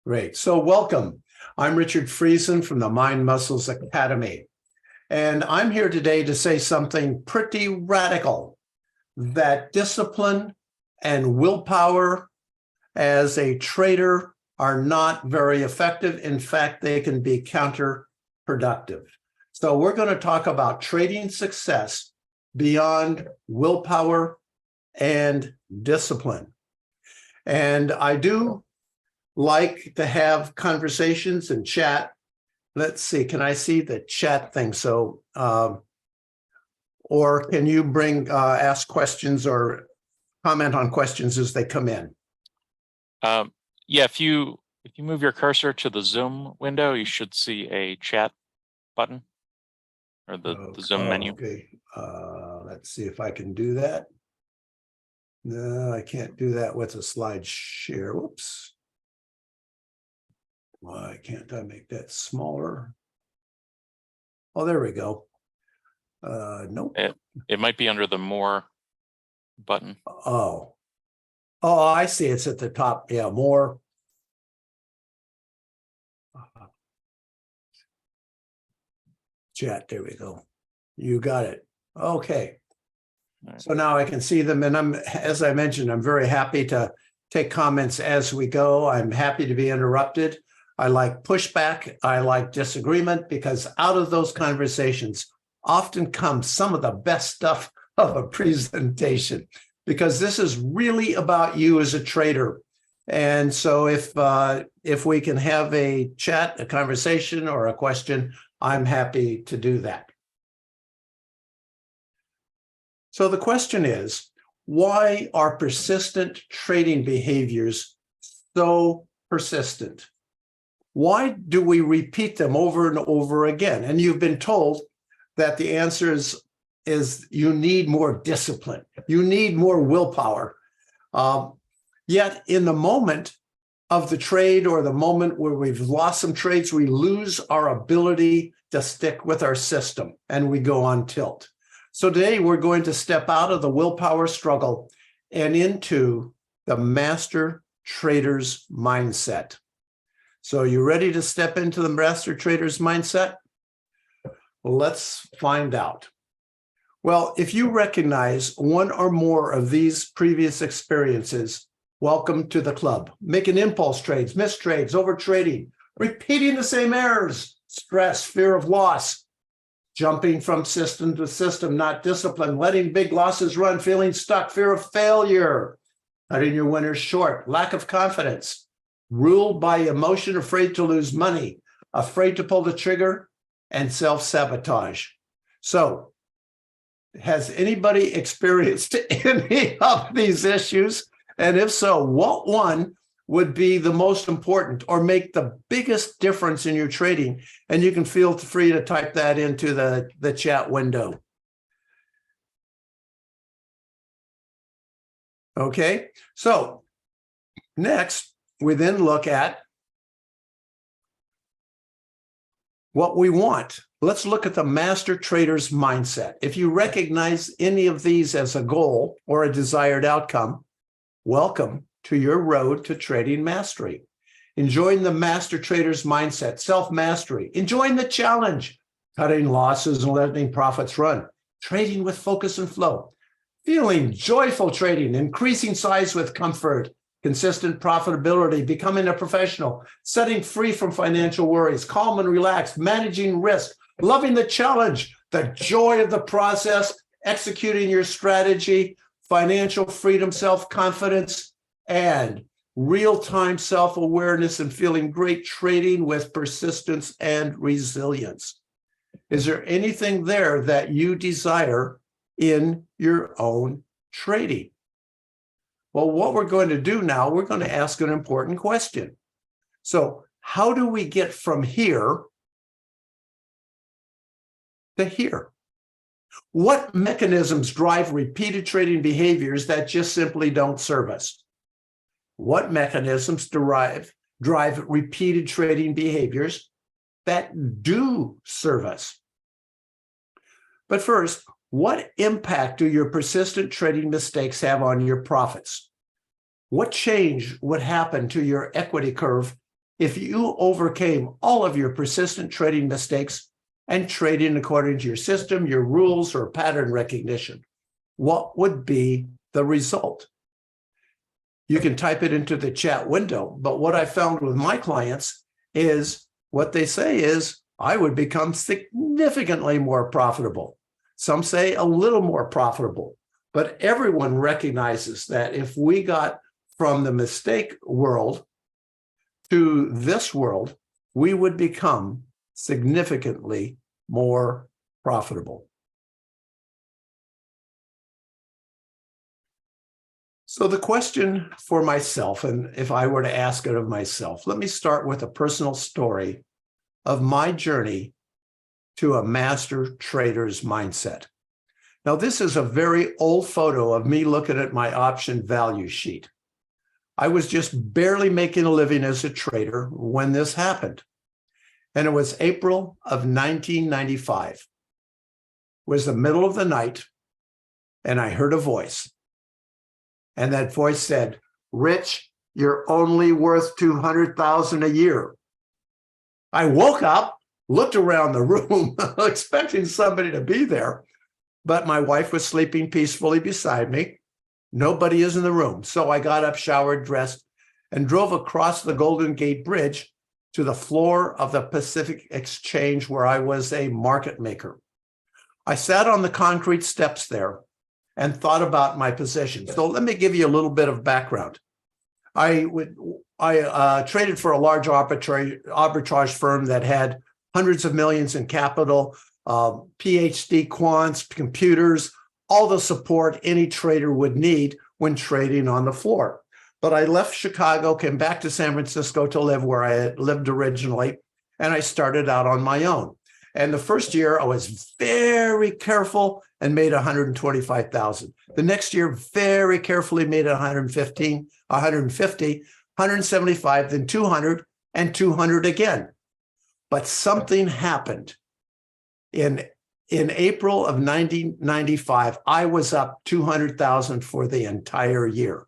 Great. So welcome. I'm Richard Friesen from the Mind Muscles Academy. And I'm here today to say something pretty radical, that discipline and willpower as a trader are not very effective. In fact, they can be counterproductive. So we're going to talk about trading success beyond willpower and discipline. And I do like to have conversations and chat. Let's see, can I see the chat thing? So, or can you ask questions or comment on questions as they come in? Yeah, if you move your cursor to the Zoom window, you should see a chat button or the Zoom menu. Okay, let's see if I can do that. No, I can't do that with a slide share. Whoops. Why can't I make that smaller? Oh, there we go. Nope. It might be under the More button. Oh, I see. It's at the top. Yeah, More. Chat. There we go. You got it. Okay. Right. So now I can see them, and as I mentioned, I'm very happy to take comments as we go. I'm happy to be interrupted. I like pushback. I like disagreement, because out of those conversations often comes some of the best stuff of a presentation, because this is really about you as a trader. And so if we can have a chat, a conversation, or a question, I'm happy to do that. So the question is, why are persistent trading behaviors so persistent? Why do we repeat them over and over again? And you've been told that the answer is you need more discipline. You need more willpower. Yet in the moment of the trade, or the moment where we've lost some trades, we lose our ability to stick with our system and we go on tilt. So today we're going to step out of the willpower struggle and into the master trader's mindset. So are you ready to step into the master trader's mindset? Well, let's find out. Well, if you recognize one or more of these previous experiences, welcome to the club. Making impulse trades, missed trades, over trading, repeating the same errors, stress, fear of loss, jumping from system to system, not discipline, letting big losses run, feeling stuck, fear of failure, cutting your winners short, lack of confidence, ruled by emotion, afraid to lose money, afraid to pull the trigger, and self-sabotage. So, has anybody experienced any of these issues? And if so, what one would be the most important or make the biggest difference in your trading? And you can feel free to type that into the chat window. Okay, so next, we then look at what we want. Let's look at the master trader's mindset. If you recognize any of these as a goal or a desired outcome, welcome to your road to trading mastery. Enjoying the master trader's mindset, self-mastery, enjoying the challenge, cutting losses and letting profits run, trading with focus and flow, feeling joyful trading, increasing size with comfort, consistent profitability, becoming a professional, setting free from financial worries, calm and relaxed, managing risk, loving the challenge, the joy of the process, executing your strategy, financial freedom, self-confidence, and real-time self-awareness, and feeling great trading with persistence and resilience. Is there anything there that you desire in your own trading? Well, what we're going to do now, we're going to ask an important question. So how do we get from here to here? What mechanisms drive repeated trading behaviors that just simply don't serve us? What mechanisms drive repeated trading behaviors that do serve us? But first, what impact do your persistent trading mistakes have on your profits? What change would happen to your equity curve if you overcame all of your persistent trading mistakes and trading according to your system, your rules, or pattern recognition, what would be the result? You can type it into the chat window, but what I found with my clients is what they say is, I would become significantly more profitable. Some say a little more profitable, but everyone recognizes that if we got from the mistake world to this world, we would become significantly more profitable. So the question for myself, and if I were to ask it of myself, let me start with a personal story of my journey to a master trader's mindset. Now, this is a very old photo of me looking at my option value sheet. I was just barely making a living as a trader when this happened. And it was April of 1995. It was the middle of the night, and I heard a voice. And that voice said, "Rich, you're only worth $200,000 a year." I woke up, looked around the room, expecting somebody to be there, but my wife was sleeping peacefully beside me. Nobody is in the room. So I got up, showered, dressed, and drove across the Golden Gate Bridge to the floor of the Pacific Exchange where I was a market maker. I sat on the concrete steps there and thought about my position. So let me give you a little bit of background. I traded for a large arbitrage firm that had hundreds of millions in capital, PhD quants, computers, all the support any trader would need when trading on the floor. But I left Chicago, came back to San Francisco to live where I had lived originally, and I started out on my own. And the first year I was very careful and made 125,000. The next year, very carefully made 150, 175, then 200, and 200 again. But something happened. In April of 1995, I was up 200,000 for the entire year.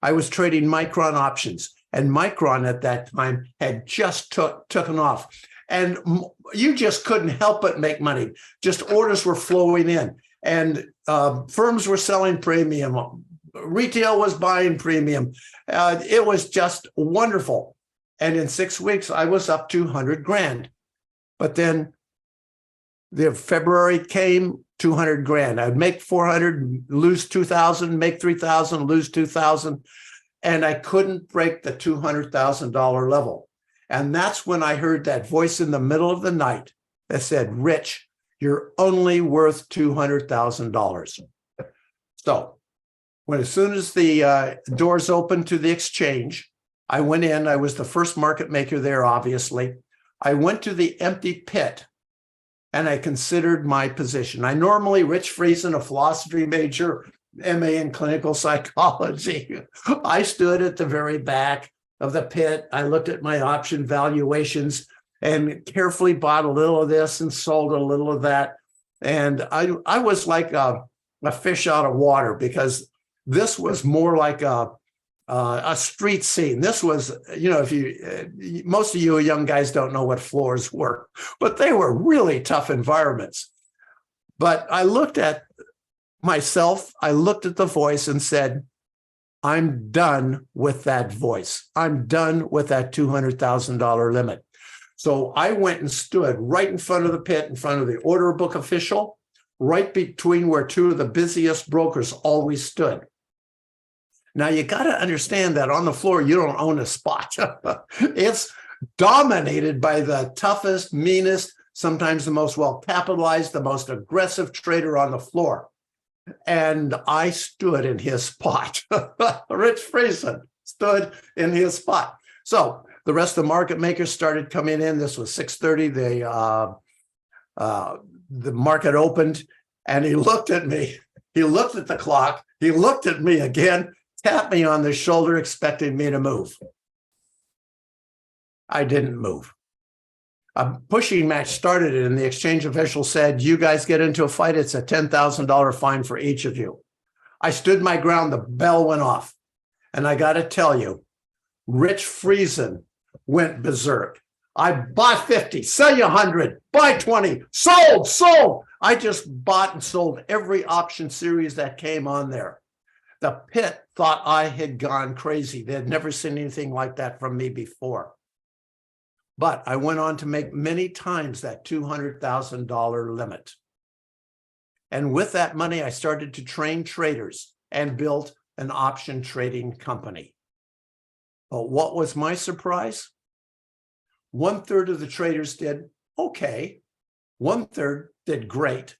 I was trading Micron options, and Micron at that time had just taken off. And you just couldn't help but make money. Just orders were flowing in, and firms were selling premium. Retail was buying premium. It was just wonderful. And in 6 weeks, I was up 200 grand. But then the February came, 200 grand. I'd make 400, lose 2,000, make 3,000, lose 2,000. And I couldn't break the $200,000 level. And that's when I heard that voice in the middle of the night that said, "Rich, you're only worth $200,000. So as soon as the doors opened to the exchange, I went in. I was the first market maker there, obviously. I went to the empty pit and I considered my position. I normally, Rich Friesen, a philosophy major, MA in clinical psychology. I stood at the very back of the pit. I looked at my option valuations and carefully bought a little of this and sold a little of that. And I was like a fish out of water, because this was more like a street scene. This was, if most of you young guys don't know what floors were, but they were really tough environments. But I looked at myself, I looked at the voice and said, I'm done with that voice. I'm done with that $200,000 limit. So I went and stood right in front of the pit, in front of the order book official, right between where two of the busiest brokers always stood. Now, you got to understand that on the floor, you don't own a spot. It's dominated by the toughest, meanest, sometimes the most well-capitalized, the most aggressive trader on the floor. And I stood in his spot. Rich Friesen stood in his spot. So the rest of the market makers started coming in. This was 6:30. The market opened, and he looked at me. He looked at the clock. He looked at me again, tapped me on the shoulder, expecting me to move. I didn't move. A pushing match started, and the exchange official said, "You guys get into a fight, it's a $10,000 fine for each of you." I stood my ground. The bell went off. And I got to tell you, Rich Friesen went berserk. I bought 50, sell you 100, buy 20, sold. I just bought and sold every option series that came on there. The pit thought I had gone crazy. They had never seen anything like that from me before. But I went on to make many times that $200,000 limit. And with that money, I started to train traders and built an option trading company. But what was my surprise? 1/3 of the traders did okay. 1/3 did great.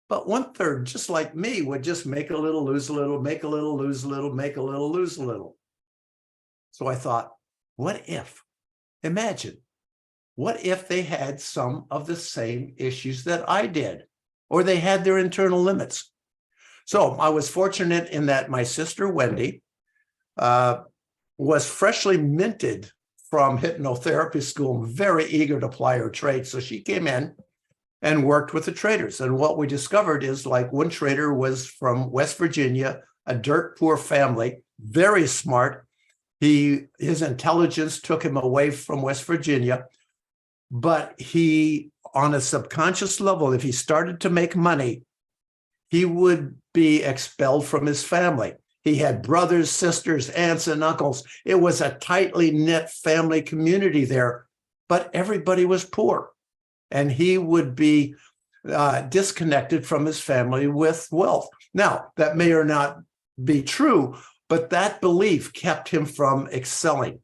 But 1/3, just like me, would just make a little, lose a little, make a little, lose a little, make a little, lose a little. So I thought, what if? Imagine, what if they had some of the same issues that I did, or they had their internal limits? So I was fortunate in that my sister, Wendy, was freshly minted from hypnotherapy school, very eager to apply her trade. So she came in and worked with the traders. And what we discovered is, like, one trader was from West Virginia, a dirt poor family, very smart. His intelligence took him away from West Virginia, but he, on a subconscious level, if he started to make money, he would be expelled from his family. He had brothers, sisters, aunts, and uncles. It was a tightly knit family community there, but everybody was poor. And he would be disconnected from his family with wealth. Now, that may or not be true, but that belief kept him from excelling.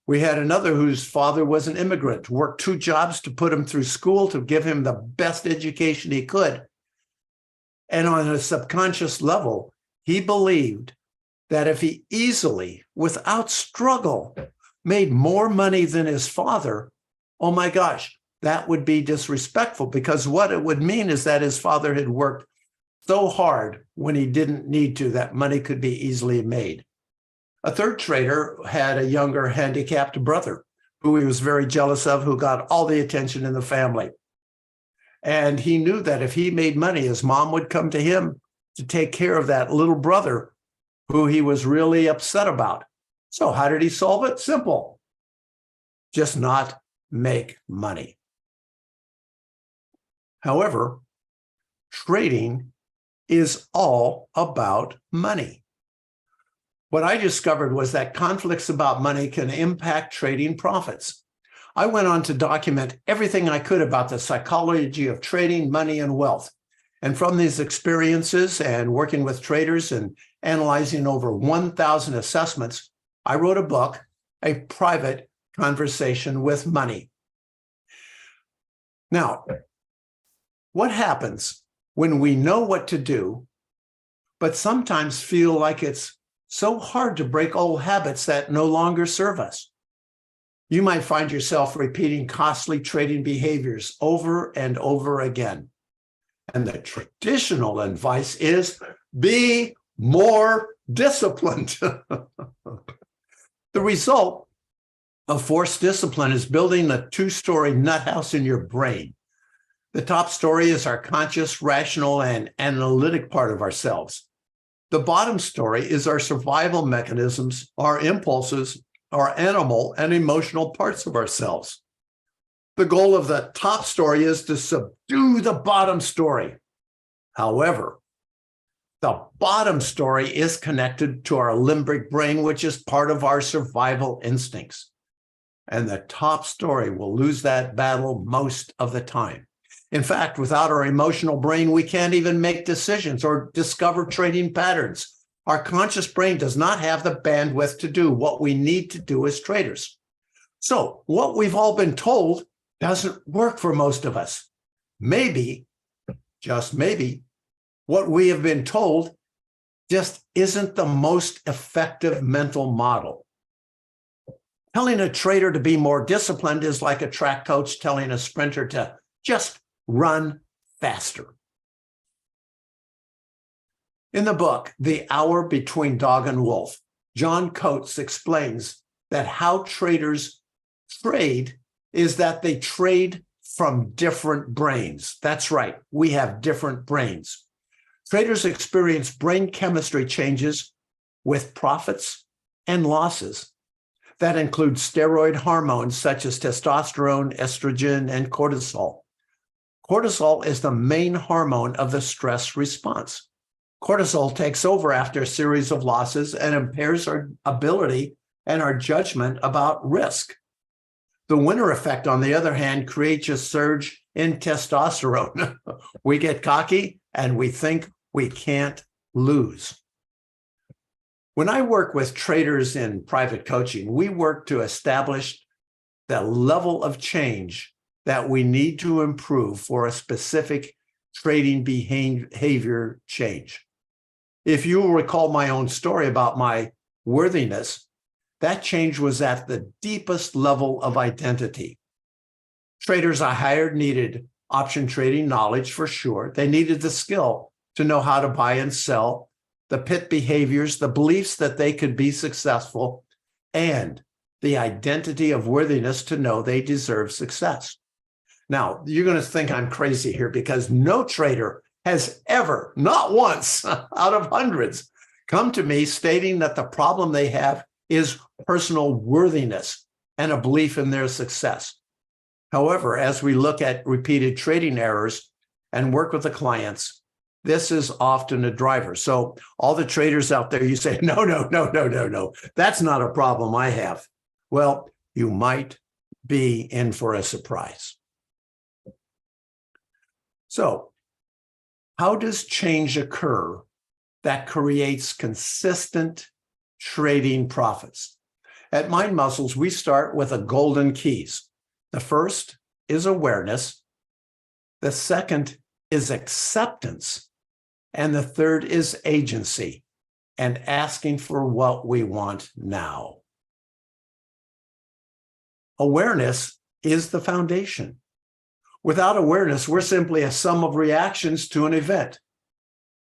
We had another whose father was an immigrant, worked 2 jobs to put him through school to give him the best education he could. And on a subconscious level, he believed that if he easily, without struggle, made more money than his father, oh my gosh, that would be disrespectful, because what it would mean is that his father had worked so hard when he didn't need to, that money could be easily made. A third trader had a younger handicapped brother who he was very jealous of, who got all the attention in the family. And he knew that if he made money, his mom would come to him to take care of that little brother who he was really upset about. So how did he solve it? Simple. Just not make money. However, trading is all about money. What I discovered was that conflicts about money can impact trading profits. I went on to document everything I could about the psychology of trading, money, and wealth. And from these experiences and working with traders and analyzing over 1,000 assessments, I wrote a book, A Private Conversation with Money. Now, what happens when we know what to do, but sometimes feel like it's so hard to break old habits that no longer serve us? You might find yourself repeating costly trading behaviors over and over again. And the traditional advice is be more disciplined. The result of forced discipline is building a 2-story nut house in your brain. The top story is our conscious, rational, and analytic part of ourselves. The bottom story is our survival mechanisms, our impulses, our animal and emotional parts of ourselves. The goal of the top story is to subdue the bottom story. However, the bottom story is connected to our limbic brain, which is part of our survival instincts. And the top story will lose that battle most of the time. In fact, without our emotional brain, we can't even make decisions or discover trading patterns. Our conscious brain does not have the bandwidth to do what we need to do as traders. So what we've all been told doesn't work for most of us. Maybe, just maybe, what we have been told just isn't the most effective mental model. Telling a trader to be more disciplined is like a track coach telling a sprinter to just run faster. In the book, The Hour Between Dog and Wolf, John Coates explains that how traders trade is that they trade from different brains. That's right, we have different brains. Traders experience brain chemistry changes with profits and losses. That includes steroid hormones such as testosterone, estrogen, and cortisol. Cortisol is the main hormone of the stress response. Cortisol takes over after a series of losses and impairs our ability and our judgment about risk. The winner effect, on the other hand, creates a surge in testosterone. We get cocky and we think we can't lose. When I work with traders in private coaching, we work to establish the level of change that we need to improve for a specific trading behavior change. If you will recall my own story about my worthiness, that change was at the deepest level of identity. Traders I hired needed option trading knowledge for sure. They needed the skill to know how to buy and sell, the pit behaviors, the beliefs that they could be successful, and the identity of worthiness to know they deserve success. Now, you're going to think I'm crazy here because no trader has ever, not once out of hundreds, come to me stating that the problem they have is personal worthiness and a belief in their success. However, as we look at repeated trading errors and work with the clients, this is often a driver. So all the traders out there, you say, no, that's not a problem I have. Well, you might be in for a surprise. So how does change occur that creates consistent trading profits? At Mind Muscles, we start with a golden keys. The first is awareness. The second is acceptance. And the third is agency and asking for what we want now. Awareness is the foundation. Without awareness, we're simply a sum of reactions to an event.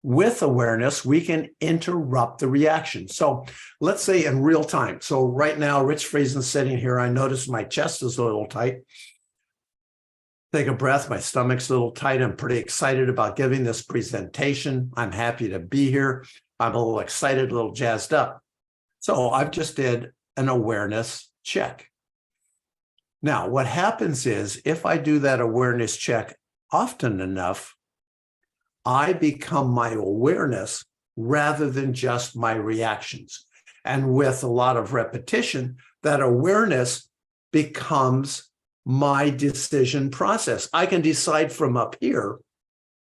With awareness, we can interrupt the reaction. So let's say in real time. So right now, Rich Friesen sitting here, I notice my chest is a little tight. Take a breath, my stomach's a little tight. I'm pretty excited about giving this presentation. I'm happy to be here. I'm a little excited, a little jazzed up. So I've just did an awareness check. Now, what happens is if I do that awareness check often enough, I become my awareness rather than just my reactions. And with a lot of repetition, that awareness becomes my decision process. I can decide from up here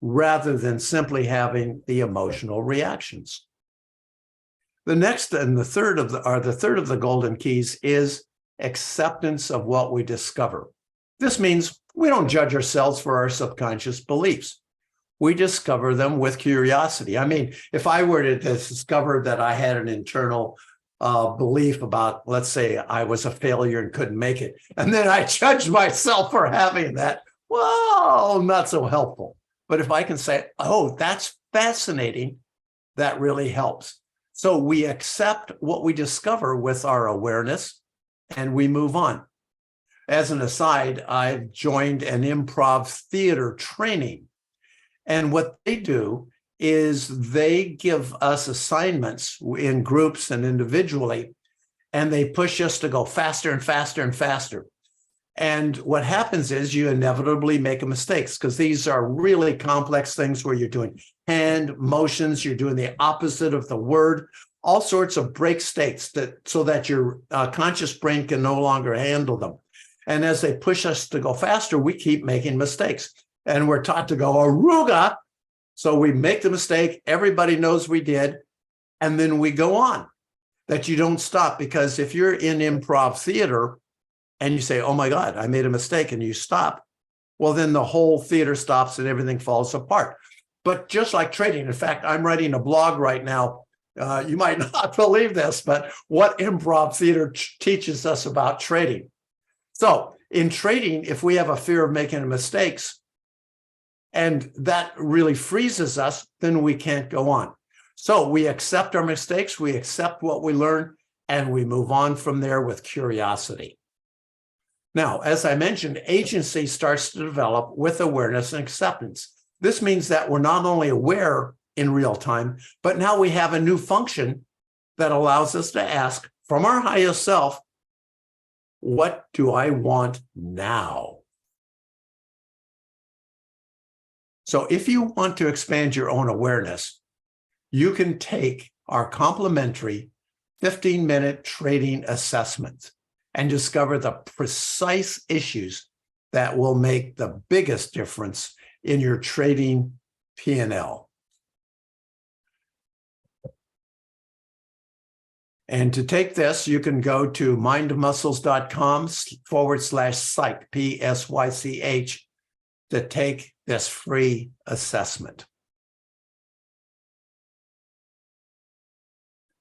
rather than simply having the emotional reactions. The next and the third of the golden keys is acceptance of what we discover. This means we don't judge ourselves for our subconscious beliefs. We discover them with curiosity. I mean, if I were to discover that I had an internal belief about, let's say I was a failure and couldn't make it, and then I judged myself for having that, well, not so helpful. But if I can say, oh, that's fascinating, that really helps. So we accept what we discover with our awareness and we move on. As an aside, I've joined an improv theater training. And what they do is they give us assignments in groups and individually, and they push us to go faster and faster and faster. And what happens is you inevitably make mistakes because these are really complex things where you're doing hand motions, you're doing the opposite of the word, all sorts of break states so that your conscious brain can no longer handle them. And as they push us to go faster, we keep making mistakes. And we're taught to go aruga. So we make the mistake. Everybody knows we did. And then we go on. That you don't stop. Because if you're in improv theater and you say, oh my God, I made a mistake, and you stop, well, then the whole theater stops and everything falls apart. But just like trading, in fact, I'm writing a blog right now. You might not believe this, but what improv theater teaches us about trading. So in trading, if we have a fear of making mistakes, and that really freezes us, then we can't go on. So we accept our mistakes, we accept what we learn, and we move on from there with curiosity. Now, as I mentioned, agency starts to develop with awareness and acceptance. This means that we're not only aware in real time, but now we have a new function that allows us to ask from our highest self, What do I want now? So if you want to expand your own awareness, you can take our complimentary 15-minute trading assessment and discover the precise issues that will make the biggest difference in your trading P&L. And to take this, you can go to mindmuscles.com/psych, PSYCH, to take this free assessment.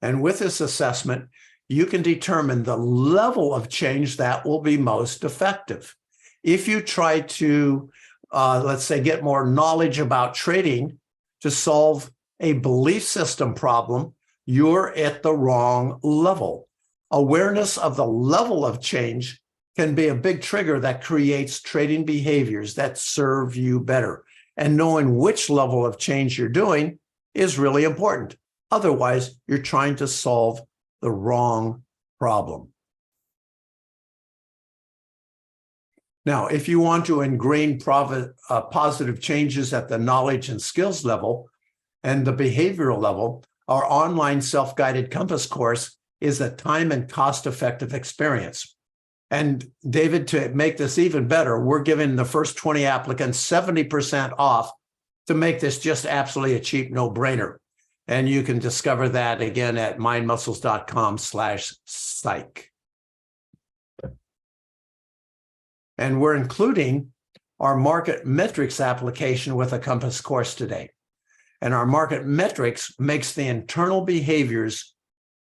And with this assessment, you can determine the level of change that will be most effective. If you try to, let's say, get more knowledge about trading to solve a belief system problem, you're at the wrong level. Awareness of the level of change can be a big trigger that creates trading behaviors that serve you better. And knowing which level of change you're doing is really important. Otherwise, you're trying to solve the wrong problem. Now, if you want to ingrain positive changes at the knowledge and skills level and the behavioral level, our online self-guided compass course is a time and cost-effective experience. And David, to make this even better, we're giving the first 20 applicants 70% off to make this just absolutely a cheap no-brainer. And you can discover that again at mindmuscles.com/psych. And we're including our market metrics application with a compass course today. And our market metrics makes the internal behaviors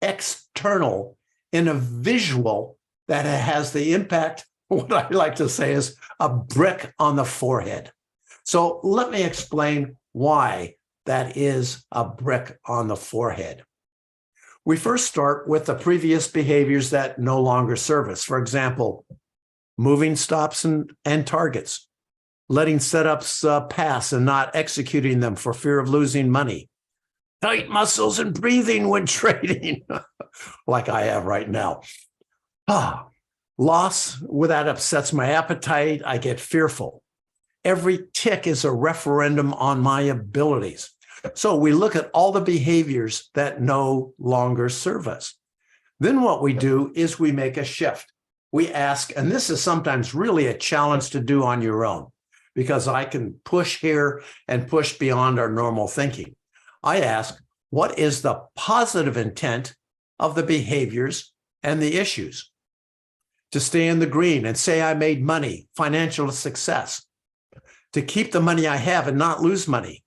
external in a visual that has the impact, what I like to say is a brick on the forehead. So let me explain why that is a brick on the forehead. We first start with the previous behaviors that no longer serve us. For example, moving stops and targets, letting setups pass and not executing them for fear of losing money, tight muscles and breathing when trading, like I have right now. Loss, that upsets my appetite. I get fearful. Every tick is a referendum on my abilities. So we look at all the behaviors that no longer serve us. Then what we do is we make a shift. We ask, and this is sometimes really a challenge to do on your own, because I can push here and push beyond our normal thinking. I ask, what is the positive intent of the behaviors and the issues? To stay in the green and say I made money, financial success. To keep the money I have and not lose money.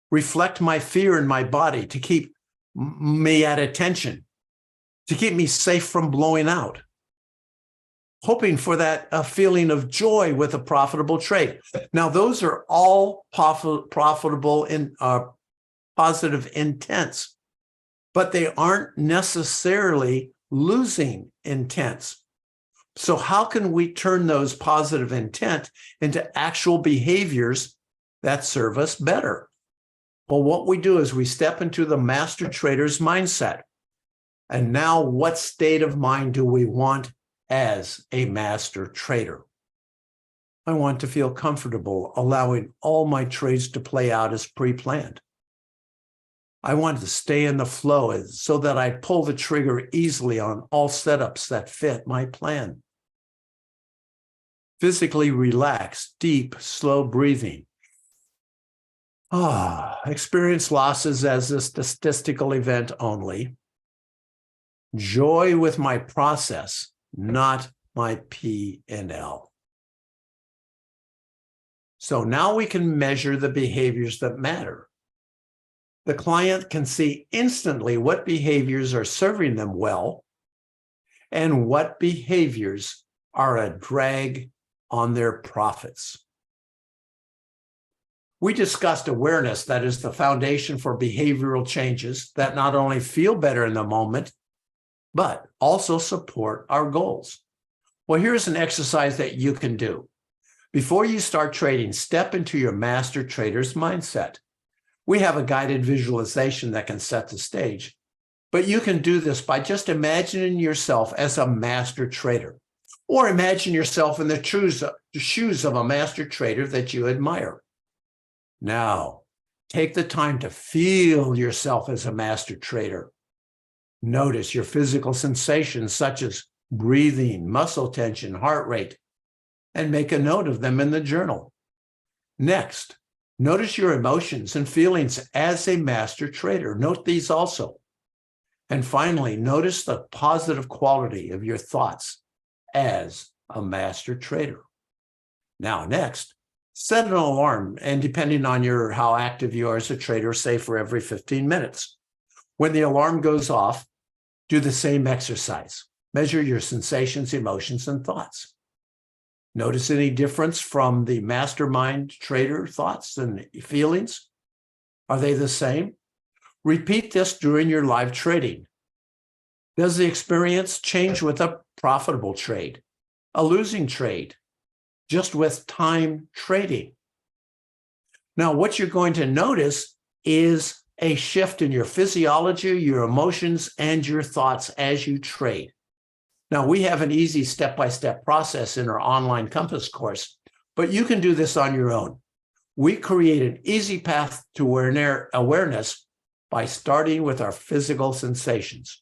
Reflect my fear in my body to keep me at attention. To keep me safe from blowing out. Hoping for that feeling of joy with a profitable trade. Now, those are all profitable in positive intents, but they aren't necessarily losing intents. So how can we turn those positive intent into actual behaviors that serve us better? Well, what we do is we step into the master trader's mindset. And now what state of mind do we want as a master trader? I want to feel comfortable allowing all my trades to play out as pre-planned. I want to stay in the flow so that I pull the trigger easily on all setups that fit my plan. Physically relax, deep, slow breathing. Experience losses as a statistical event only. Joy with my process, not my P&L. So now we can measure the behaviors that matter. The client can see instantly what behaviors are serving them well and what behaviors are a drag on their profits. We discussed awareness, that is the foundation for behavioral changes that not only feel better in the moment, but also support our goals. Well, here's an exercise that you can do. Before you start trading, step into your master trader's mindset. We have a guided visualization that can set the stage, but you can do this by just imagining yourself as a master trader. Or imagine yourself in the shoes of a master trader that you admire. Now, take the time to feel yourself as a master trader. Notice your physical sensations such as breathing, muscle tension, heart rate, and make a note of them in the journal. Next, notice your emotions and feelings as a master trader. Note these also. And finally, notice the positive quality of your thoughts as a master trader. Now, next, set an alarm, and depending on how active you are as a trader, say for every 15 minutes. When the alarm goes off, do the same exercise. Measure your sensations, emotions, and thoughts. Notice any difference from the mastermind trader thoughts and feelings? Are they the same? Repeat this during your live trading. Does the experience change with a profitable trade, a losing trade, just with time trading? Now, what you're going to notice is a shift in your physiology, your emotions, and your thoughts as you trade. Now, we have an easy step-by-step process in our online Compass course, but you can do this on your own. We create an easy path to awareness by starting with our physical sensations.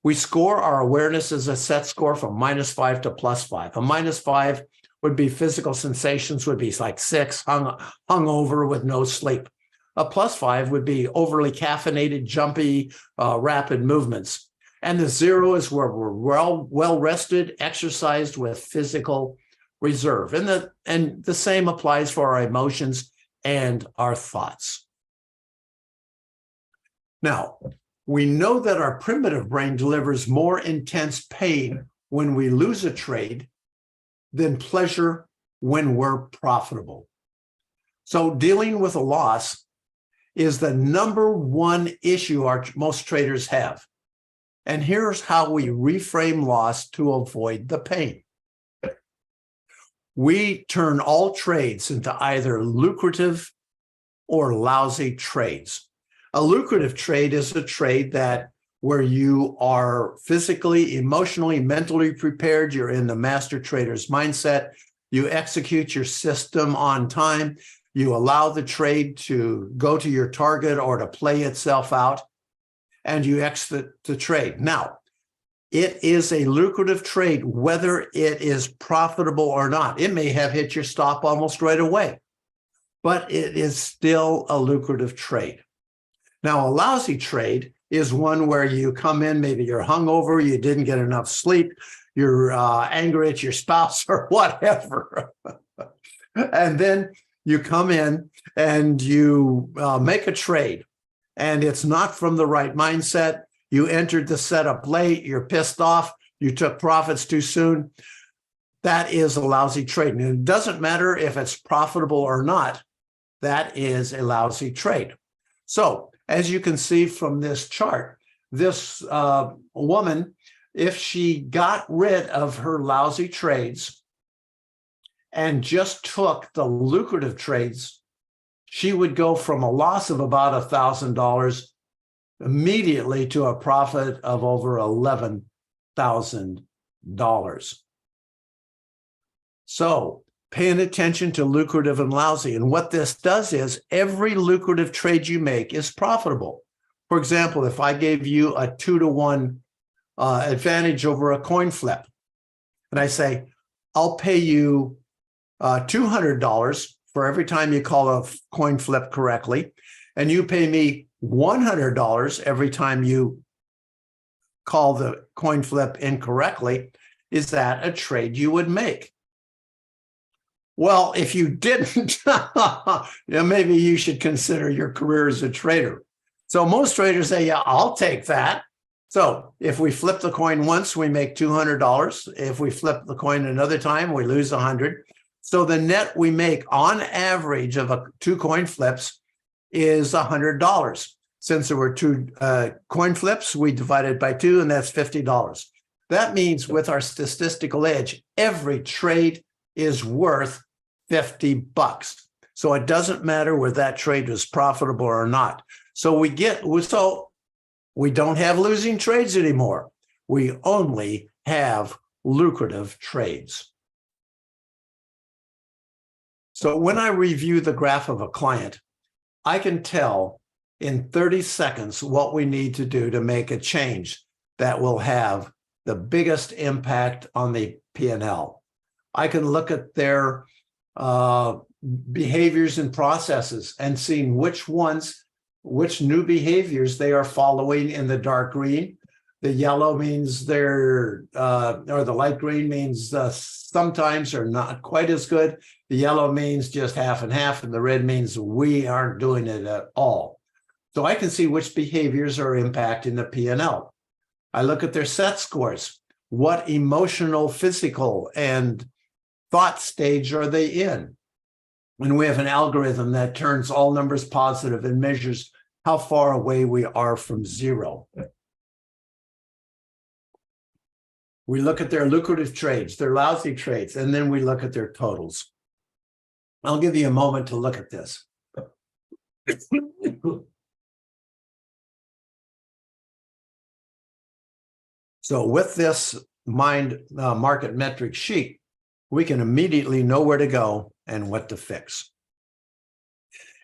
We score our awareness as a set score from -5 to +5. A -5 would be physical sensations would be like 6, hungover with no sleep. A +5 would be overly caffeinated, jumpy, rapid movements. And the 0 is where we're well rested, exercised with physical reserve. And the same applies for our emotions and our thoughts. Now, we know that our primitive brain delivers more intense pain when we lose a trade than pleasure when we're profitable. So dealing with a loss is the #1 issue most traders have. And here's how we reframe loss to avoid the pain. We turn all trades into either lucrative or lousy trades. A lucrative trade is a trade where you are physically, emotionally, mentally prepared. You're in the master trader's mindset. You execute your system on time. You allow the trade to go to your target or to play itself out, and you exit the trade. Now, it is a lucrative trade, whether it is profitable or not. It may have hit your stop almost right away, but it is still a lucrative trade. Now, a lousy trade is one where you come in, maybe you're hungover, you didn't get enough sleep, you're angry at your spouse or whatever. And then you come in and you make a trade, and it's not from the right mindset. You entered the setup late, you're pissed off, you took profits too soon. That is a lousy trade. And it doesn't matter if it's profitable or not, that is a lousy trade. So, as you can see from this chart, this woman, if she got rid of her lousy trades and just took the lucrative trades, she would go from a loss of about $1,000 immediately to a profit of over $11,000. So, paying attention to lucrative and lousy. And what this does is every lucrative trade you make is profitable. For example, if I gave you a 2-to-1 advantage over a coin flip, and I say, I'll pay you $200 for every time you call a coin flip correctly, and you pay me $100 every time you call the coin flip incorrectly, is that a trade you would make? Well, if you didn't, maybe you should consider your career as a trader. So most traders say, yeah, I'll take that. So if we flip the coin once, we make $200. If we flip the coin another time, we lose $100. So the net we make on average of 2 coin flips is $100. Since there were 2 coin flips, we divided by 2, and that's $50. That means with our statistical edge, every trade is worth $50. So it doesn't matter whether that trade was profitable or not. So we don't have losing trades anymore. We only have lucrative trades. So when I review the graph of a client, I can tell in 30 seconds what we need to do to make a change that will have the biggest impact on the P&L. I can look at their behaviors and processes and seeing which new behaviors they are following in the dark green. The yellow means or the light green means sometimes are not quite as good. The yellow means just half and half, and the red means we aren't doing it at all. So I can see which behaviors are impacting the P&L. I look at their set scores. What emotional, physical, and thought stage are they in? And we have an algorithm that turns all numbers positive and measures how far away we are from zero. We look at their lucrative trades, their lousy trades, and then we look at their totals. I'll give you a moment to look at this. So with this market metric sheet, we can immediately know where to go and what to fix.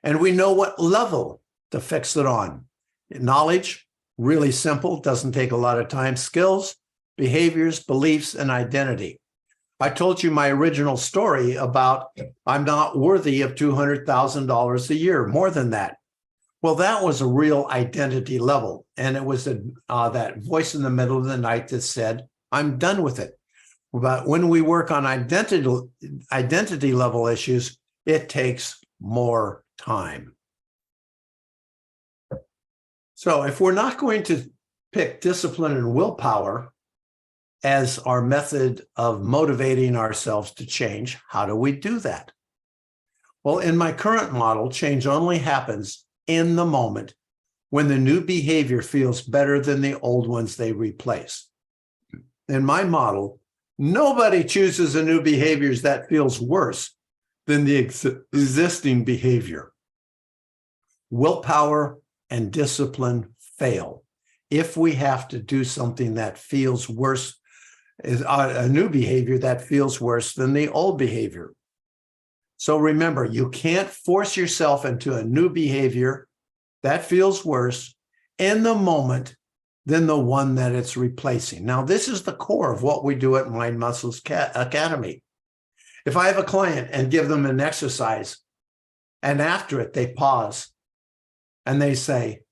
And we know what level to fix it on. Knowledge, really simple, doesn't take a lot of time. Skills, behaviors, beliefs, and identity. I told you my original story about I'm not worthy of $200,000 a year, more than that. Well, that was a real identity level. And it was that voice in the middle of the night that said, I'm done with it. But when we work on identity level issues, it takes more time. So if we're not going to pick discipline and willpower as our method of motivating ourselves to change, how do we do that? Well, in my current model, change only happens in the moment when the new behavior feels better than the old ones they replace. In my model, nobody chooses a new behavior that feels worse than the existing behavior. Willpower and discipline fail if we have to do something that feels worse, a new behavior that feels worse than the old behavior. So remember, you can't force yourself into a new behavior that feels worse in the moment than the one that it's replacing. Now, this is the core of what we do at Mind Muscles Academy. If I have a client and give them an exercise, and after it, they pause and they say,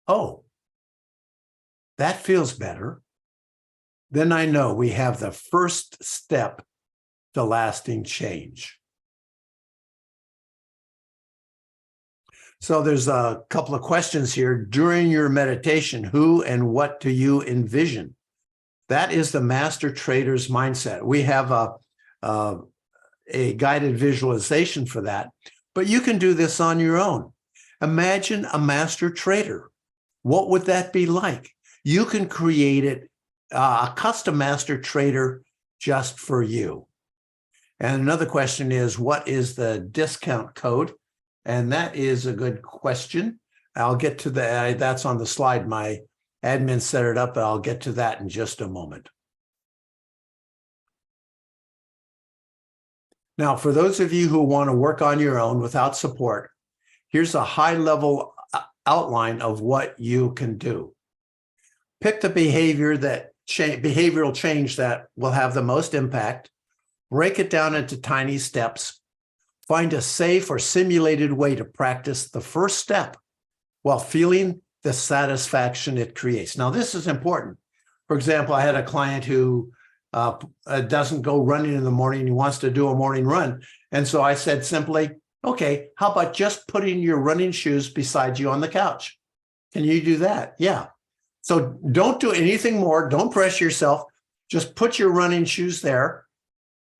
oh, that feels better, then I know we have the first step to lasting change. So there's a couple of questions here. During your meditation, who and what do you envision? That is the master trader's mindset. We have a guided visualization for that, but you can do this on your own. Imagine a master trader. What would that be like? You can create it, a custom master trader just for you. And another question is, what is the discount code? And that is a good question. I'll get to that's on the slide. My admin set it up, but I'll get to that in just a moment. Now, for those of you who want to work on your own without support, here's a high-level outline of what you can do. Pick the behavioral change that will have the most impact. Break it down into tiny steps. Find a safe or simulated way to practice the first step while feeling the satisfaction it creates. Now, this is important. For example, I had a client who doesn't go running in the morning. He wants to do a morning run. And so I said simply, okay, how about just putting your running shoes beside you on the couch? Can you do that? Yeah. So don't do anything more. Don't press yourself. Just put your running shoes there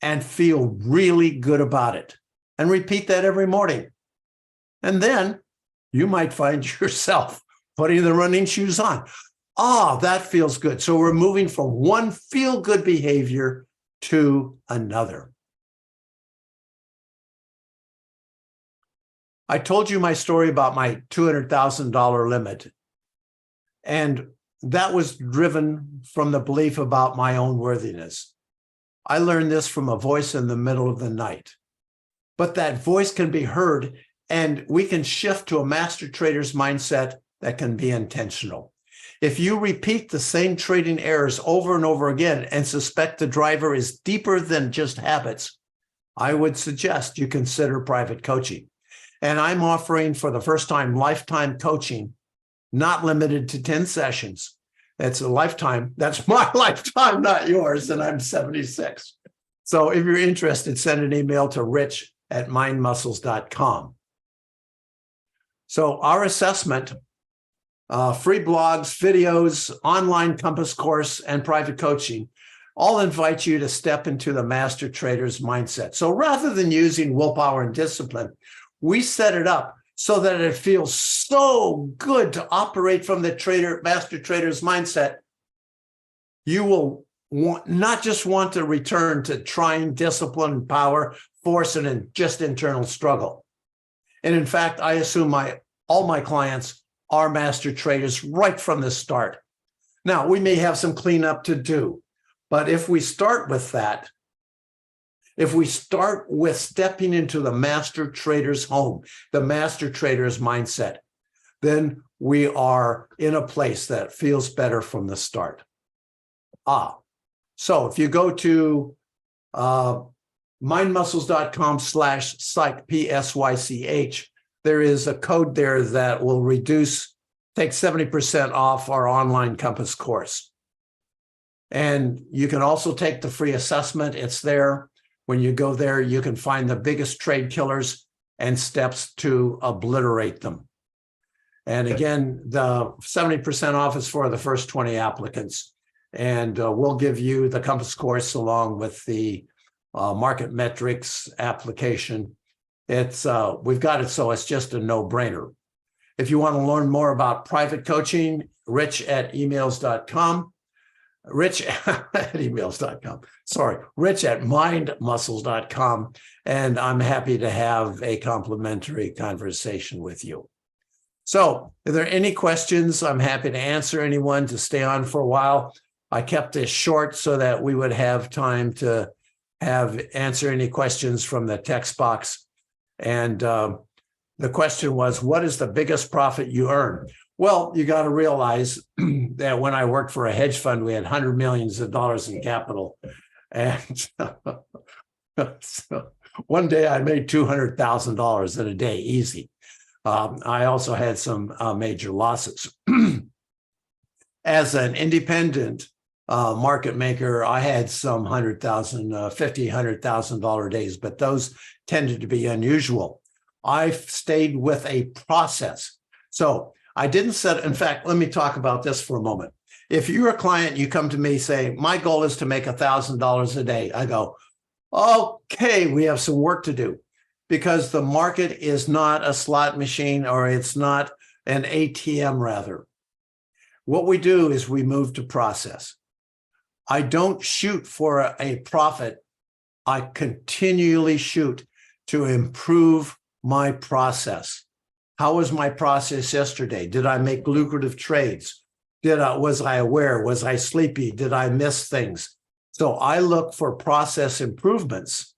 and feel really good about it. And repeat that every morning. And then you might find yourself putting the running shoes on. Ah, that feels good. So we're moving from one feel-good behavior to another. I told you my story about my $200,000 limit. And that was driven from the belief about my own worthiness. I learned this from a voice in the middle of the night. But that voice can be heard, and we can shift to a master trader's mindset that can be intentional. If you repeat the same trading errors over and over again and suspect the driver is deeper than just habits, I would suggest you consider private coaching. And I'm offering for the first time lifetime coaching, not limited to 10 sessions. That's a lifetime. That's my lifetime, not yours, and I'm 76. So if you're interested, send an email to rich@mindmuscles.com. So our assessment, free blogs, videos, online Compass course, and private coaching all invite you to step into the master trader's mindset. So rather than using willpower and discipline, we set it up so that it feels so good to operate from the master trader's mindset. You will not just want to return to trying discipline, power, force, and just internal struggle. And in fact, I assume all my clients are master traders right from the start. Now, we may have some cleanup to do, but if we start with that, if we start with stepping into the master trader's home, the master trader's mindset, then we are in a place that feels better from the start. So if you go to mindmuscles.com/psych, PSYCH, there is a code there that will take 70% off our online Compass course. And you can also take the free assessment. It's there. When you go there, you can find the biggest trade killers and steps to obliterate them. And again, the 70% off is for the first 20 applicants. And we'll give you the Compass course along with the market metrics application. We've got it so it's just a no-brainer. If you want to learn more about private coaching, rich@emails.com. rich@emails.com. Sorry, rich@mindmuscles.com. And I'm happy to have a complimentary conversation with you. So if there are any questions, I'm happy to answer anyone, to stay on for a while. I kept this short so that we would have time to answer any questions from the text box. And the question was, what is the biggest profit you earn? Well, you got to realize that when I worked for a hedge fund, we had $100 million in capital. And so one day I made $200,000 in a day, easy. I also had some major losses. As an independent market maker, I had some $100,000 days, but those tended to be unusual. I stayed with a process. So I didn't set, in fact, let me talk about this for a moment. If you're a client, you come to me, say, my goal is to make $1,000 a day. I go, okay, we have some work to do, because the market is not a slot machine, or it's not an ATM rather. What we do is we move to process. I don't shoot for a profit. I continually shoot to improve my process. How was my process yesterday? Did I make lucrative trades? Was I aware? Was I sleepy? Did I miss things? So I look for process improvements.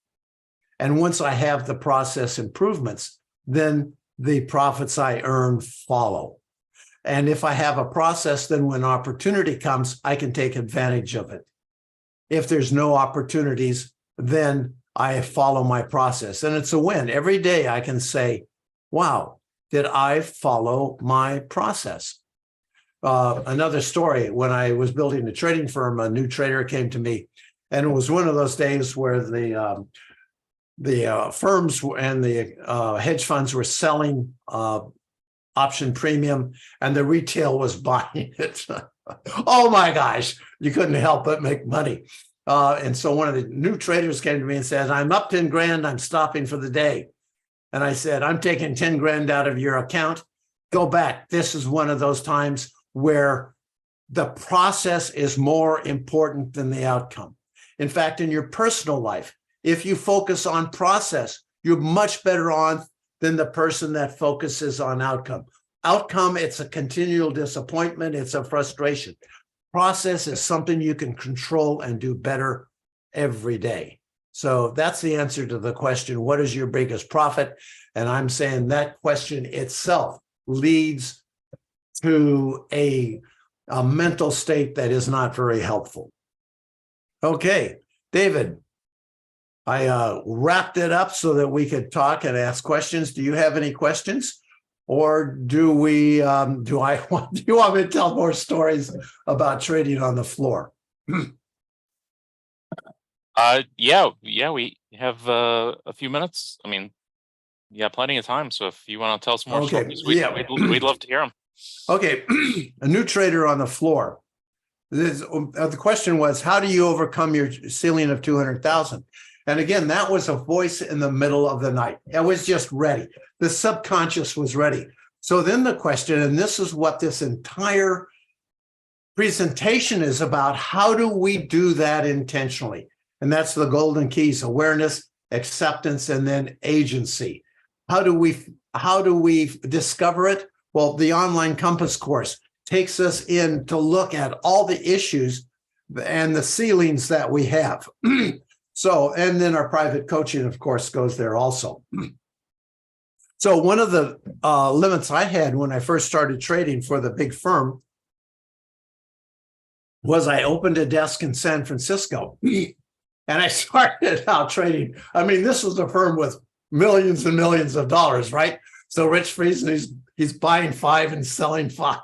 And once I have the process improvements, then the profits I earn follow. And if I have a process, then when opportunity comes, I can take advantage of it. If there's no opportunities, then I follow my process. And it's a win. Every day I can say, wow, did I follow my process? Another story, when I was building a trading firm, a new trader came to me, and it was one of those days where the firms and the hedge funds were selling option premium, and the retail was buying it. Oh my gosh, you couldn't help but make money. And so one of the new traders came to me and said, I'm up 10 grand, I'm stopping for the day. And I said, I'm taking 10 grand out of your account. Go back. This is one of those times where the process is more important than the outcome. In fact, in your personal life, if you focus on process, you're much better on than the person that focuses on outcome. Outcome, it's a continual disappointment. It's a frustration. Process is something you can control and do better every day. So that's the answer to the question, what is your biggest profit? And I'm saying that question itself leads to a mental state that is not very helpful. Okay, David, I wrapped it up so that we could talk and ask questions. Do you have any questions? Or do you want me to tell more stories about trading on the floor? Yeah, we have a few minutes. I mean, yeah, plenty of time. So if you want to tell us more stories, we'd love to hear them. Okay, a new trader on the floor. The question was, how do you overcome your ceiling of 200,000? And again, that was a voice in the middle of the night. It was just ready. The subconscious was ready. So then the question, and this is what this entire presentation is about, how do we do that intentionally? And that's the golden keys: awareness, acceptance, and then agency. How do we discover it? Well, the online compass course takes us in to look at all the issues and the ceilings that we have. So, and then our private coaching, of course, goes there also. So one of the limits I had when I first started trading for the big firm was I opened a desk in San Francisco. And I started out trading. I mean, this was a firm with millions and millions of dollars, right? So Rich Friesen, he's buying 5 and selling 5.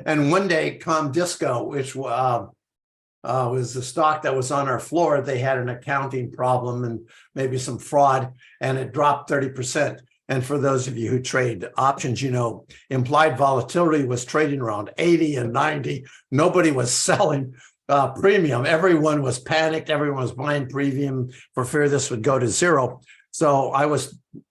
And one day, Comdisco, which was the stock that was on our floor, they had an accounting problem and maybe some fraud, and it dropped 30%. And for those of you who trade options, you know, implied volatility was trading around 80 and 90. Nobody was selling premium. Everyone was panicked. Everyone was buying premium for fear this would go to zero. So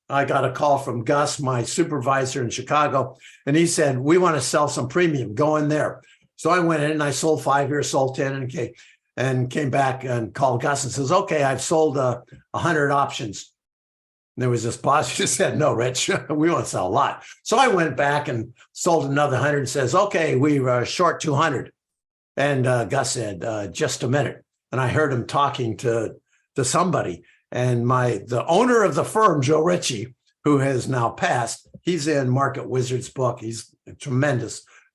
I got a call from Gus, my supervisor in Chicago, and he said, we want to sell some premium, go in there. So I went in and I sold 5 here, sold 10, and came back and called Gus and says, okay, I've sold 100 options. And there was this boss who said, no, Rich, we want to sell a lot. So I went back and sold another 100 and says, okay, we were short 200. And Gus said, just a minute. And I heard him talking to somebody. And the owner of the firm, Joe Ritchie, who has now passed, he's in Market Wizard's book. He's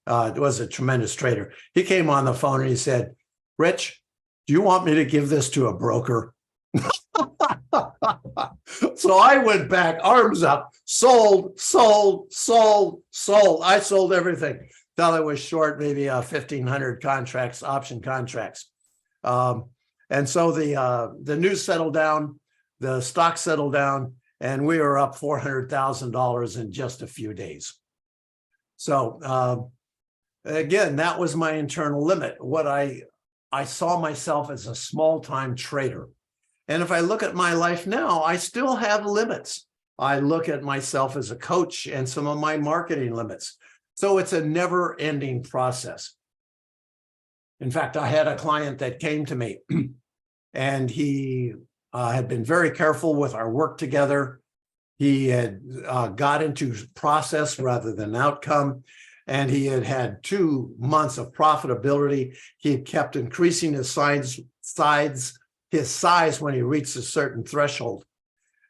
was a tremendous trader. He came on the phone and he said, Rich, do you want me to give this to a broker? So I went back, arms up, sold. I sold everything till I was short maybe 1,500 contracts, option contracts. And so the news settled down, the stock settled down, and we were up $400,000 in just a few days. So again, that was my internal limit. What I saw myself as a small-time trader. And if I look at my life now, I still have limits. I look at myself as a coach and some of my marketing limits. So it's a never-ending process. In fact, I had a client that came to me and he had been very careful with our work together. He had got into process rather than outcome. And he had had 2 months of profitability. He had kept increasing his size when he reached a certain threshold.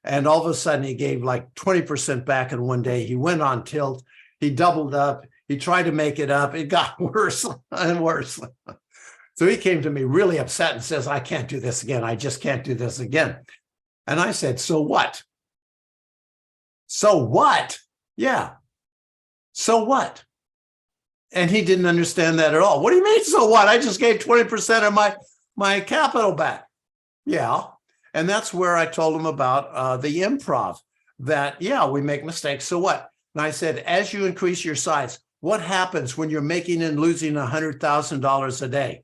And all of a sudden, he gave like 20% back in one day. He went on tilt. He doubled up. He tried to make it up. It got worse and worse. So he came to me really upset and says, I can't do this again. I just can't do this again. And I said, so what? So what? Yeah. So what? And he didn't understand that at all. What do you mean, so what? I just gave 20% of my capital back. Yeah. And that's where I told him about the improv, that, yeah, we make mistakes. So what? And I said, as you increase your size, what happens when you're making and losing $100,000 a day?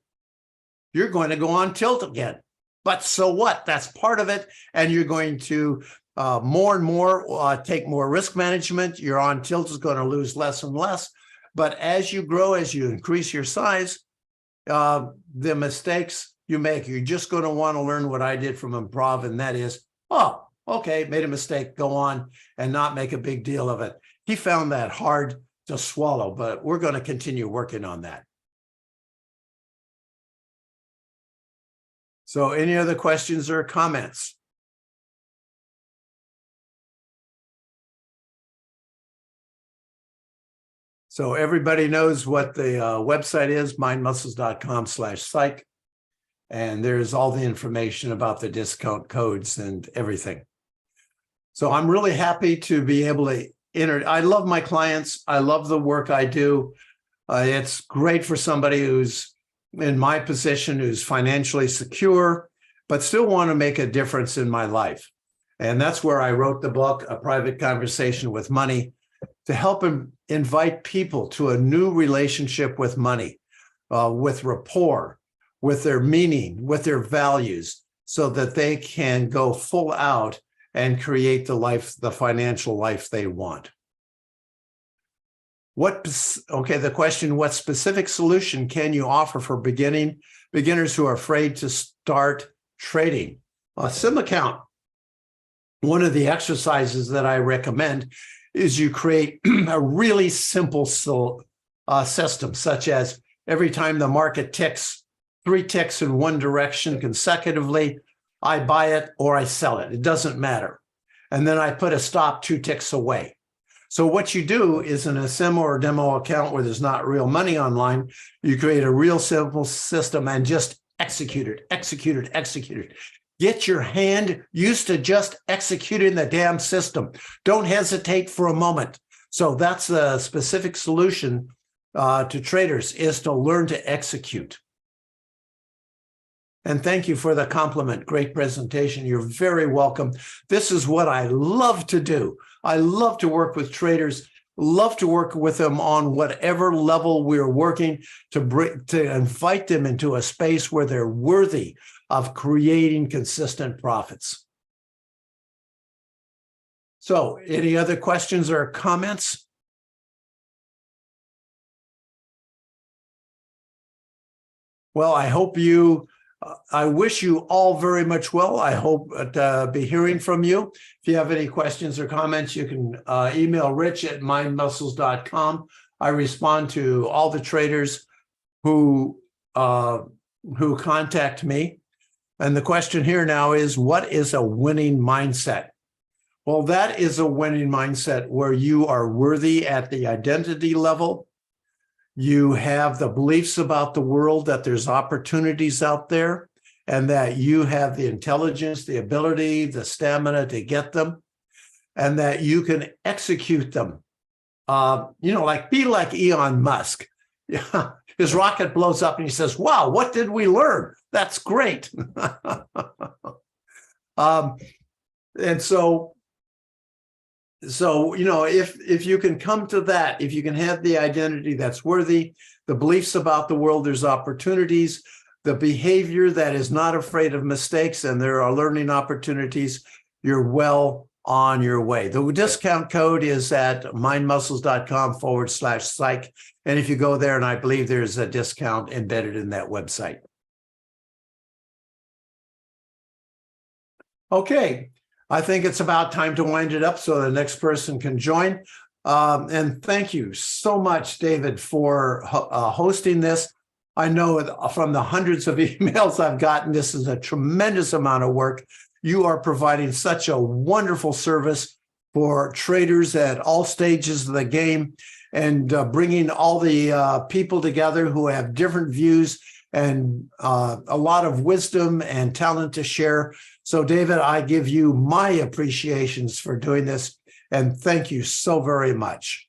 You're going to go on tilt again. But so what? That's part of it. And you're going to more and more take more risk management. Your on tilt is going to lose less and less. But as you grow, as you increase your size, the mistakes you make, you're just going to want to learn what I did from improv. And that is, oh, okay, made a mistake, go on and not make a big deal of it. He found that hard to swallow, but we're going to continue working on that. So any other questions or comments? So everybody knows what the website is, mindmuscles.com/psych. And there's all the information about the discount codes and everything. So I'm really happy to be able to I love my clients. I love the work I do. It's great for somebody who's in my position, who's financially secure, but still want to make a difference in my life. And that's where I wrote the book, A Private Conversation with Money, to help invite people to a new relationship with money, with rapport, with their meaning, with their values, so that they can go full out and create the financial life they want. The question, what specific solution can you offer for beginners who are afraid to start trading? A sim account, one of the exercises that I recommend is you create a really simple system, such as every time the market ticks, 3 ticks in one direction consecutively, I buy it or I sell it. It doesn't matter. And then I put a stop 2 ticks away. So what you do is in a sim or a demo account where there's not real money online, you create a real simple system and just execute it. Get your hand used to just executing the damn system. Don't hesitate for a moment. So that's the specific solution to traders, is to learn to execute. And thank you for the compliment. Great presentation. You're very welcome. This is what I love to do. I love to work with traders, love to work with them on whatever level we're working to invite them into a space where they're worthy of creating consistent profits. So, any other questions or comments? Well, I wish you all very much well. I hope to be hearing from you. If you have any questions or comments, you can email rich@mindmuscles.com. I respond to all the traders who contact me. And the question here now is, what is a winning mindset? Well, that is a winning mindset where you are worthy at the identity level. You have the beliefs about the world, that there's opportunities out there, and that you have the intelligence, the ability, the stamina to get them, and that you can execute them. Be like Elon Musk. His rocket blows up and he says, wow, what did we learn? That's great. And so if you can come to that, if you can have the identity that's worthy, the beliefs about the world, there's opportunities, the behavior that is not afraid of mistakes, and there are learning opportunities, you're well on your way. The discount code is at mindmuscles.com/psych. And if you go there, and I believe there's a discount embedded in that website. Okay. I think it's about time to wind it up so the next person can join. And thank you so much, David, for hosting this. I know from the hundreds of emails I've gotten, this is a tremendous amount of work. You are providing such a wonderful service for traders at all stages of the game, and bringing all the people together who have different views and a lot of wisdom and talent to share. So, David, I give you my appreciations for doing this, and thank you so very much.